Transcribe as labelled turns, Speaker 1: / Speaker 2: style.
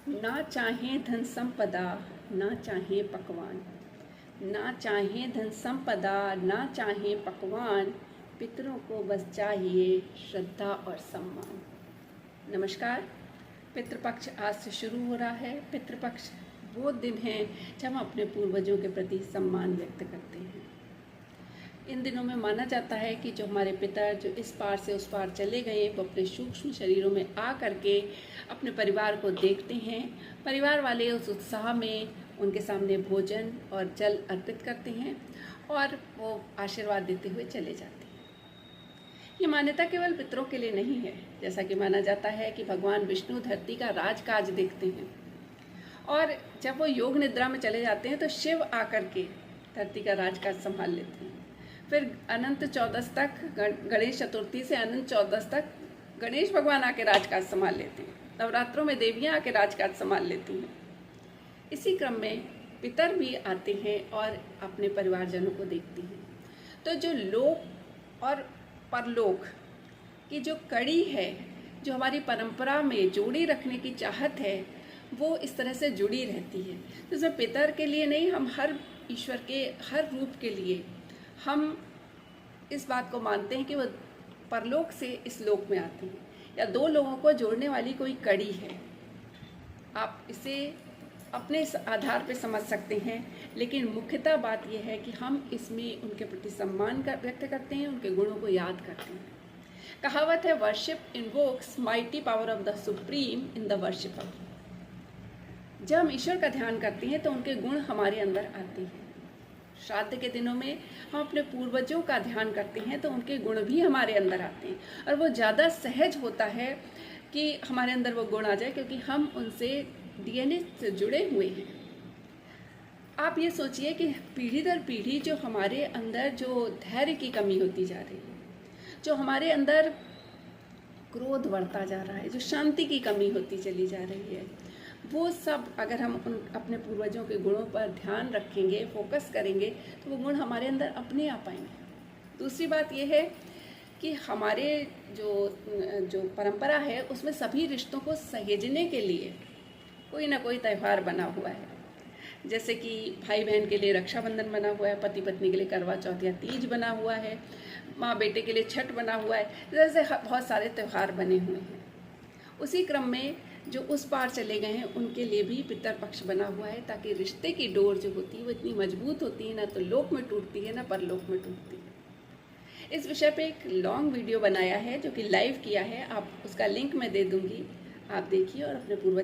Speaker 1: ना चाहें धन संपदा, ना चाहें पकवान, ना चाहें धन संपदा, ना चाहें पकवान, पितरों को बस चाहिए श्रद्धा और सम्मान। नमस्कार। पितृपक्ष आज से शुरू हो रहा है। पितृपक्ष वो दिन है जब हम अपने पूर्वजों के प्रति सम्मान व्यक्त करते हैं। इन दिनों में माना जाता है कि जो हमारे पितर जो इस पार से उस पार चले गए, वो अपने सूक्ष्म शरीरों में आ करके अपने परिवार को देखते हैं। परिवार वाले उस उत्साह में उनके सामने भोजन और जल अर्पित करते हैं और वो आशीर्वाद देते हुए चले जाते हैं। ये मान्यता केवल पितरों के लिए नहीं है। जैसा कि माना जाता है कि भगवान विष्णु धरती का राजकाज देखते हैं और जब वो योग निद्रा में चले जाते हैं तो शिव आकर के धरती का राजकाज संभाल लेते हैं। फिर अनंत चौदस तक, गणेश चतुर्थी से अनंत चौदस तक गणेश भगवान आके राजकाज संभाल लेते हैं। नवरात्रों में देवियां आके राजकाज संभाल लेती हैं। इसी क्रम में पितर भी आते हैं और अपने परिवारजनों को देखते हैं। तो जो लोक और परलोक की जो कड़ी है, जो हमारी परंपरा में जोड़ी रखने की चाहत है, वो इस तरह से जुड़ी रहती है। तो इसमें पितर के लिए नहीं, हम हर ईश्वर के हर रूप के लिए हम इस बात को मानते हैं कि वो परलोक से इस लोक में आते हैं, या दो लोगों को जोड़ने वाली कोई कड़ी है। आप इसे अपने आधार पे समझ सकते हैं, लेकिन मुख्यतः बात यह है कि हम इसमें उनके प्रति सम्मान व्यक्त करते हैं, उनके गुणों को याद करते हैं। कहावत है, worship invokes mighty power of the supreme in the worshipper. जब हम ईश्वर का ध्यान करते हैं तो उनके गुण हमारे अंदर आते हैं। श्राद्ध के दिनों में हम अपने पूर्वजों का ध्यान करते हैं तो उनके गुण भी हमारे अंदर आते हैं, और वो ज़्यादा सहज होता है कि हमारे अंदर वो गुण आ जाए, क्योंकि हम उनसे डीएनए से जुड़े हुए हैं। आप ये सोचिए कि पीढ़ी दर पीढ़ी जो हमारे अंदर जो धैर्य की कमी होती जा रही है, जो हमारे अंदर क्रोध बढ़ता जा रहा है, जो शांति की कमी होती चली जा रही है, वो सब अगर हम अपने पूर्वजों के गुणों पर ध्यान रखेंगे, फोकस करेंगे, तो वो गुण हमारे अंदर अपने आप आएंगे। दूसरी बात ये है कि हमारे जो परंपरा है, उसमें सभी रिश्तों को सहेजने के लिए कोई ना कोई त्यौहार बना हुआ है। जैसे कि भाई बहन के लिए रक्षाबंधन बना हुआ है, पति पत्नी के लिए करवा चौथ या तीज बना हुआ है, माँ बेटे के लिए छठ बना हुआ है। जैसे बहुत सारे त्यौहार बने हुए हैं। उसी क्रम में जो उस पार चले गए हैं, उनके लिए भी पितर पक्ष बना हुआ है, ताकि रिश्ते की डोर जो होती है वो इतनी मजबूत होती है, ना तो लोक में टूटती है ना परलोक में टूटती है। इस विषय पे एक लॉन्ग वीडियो बनाया है जो कि लाइव किया है, आप उसका लिंक मैं दे दूँगी, आप देखिए और अपने पूर्वज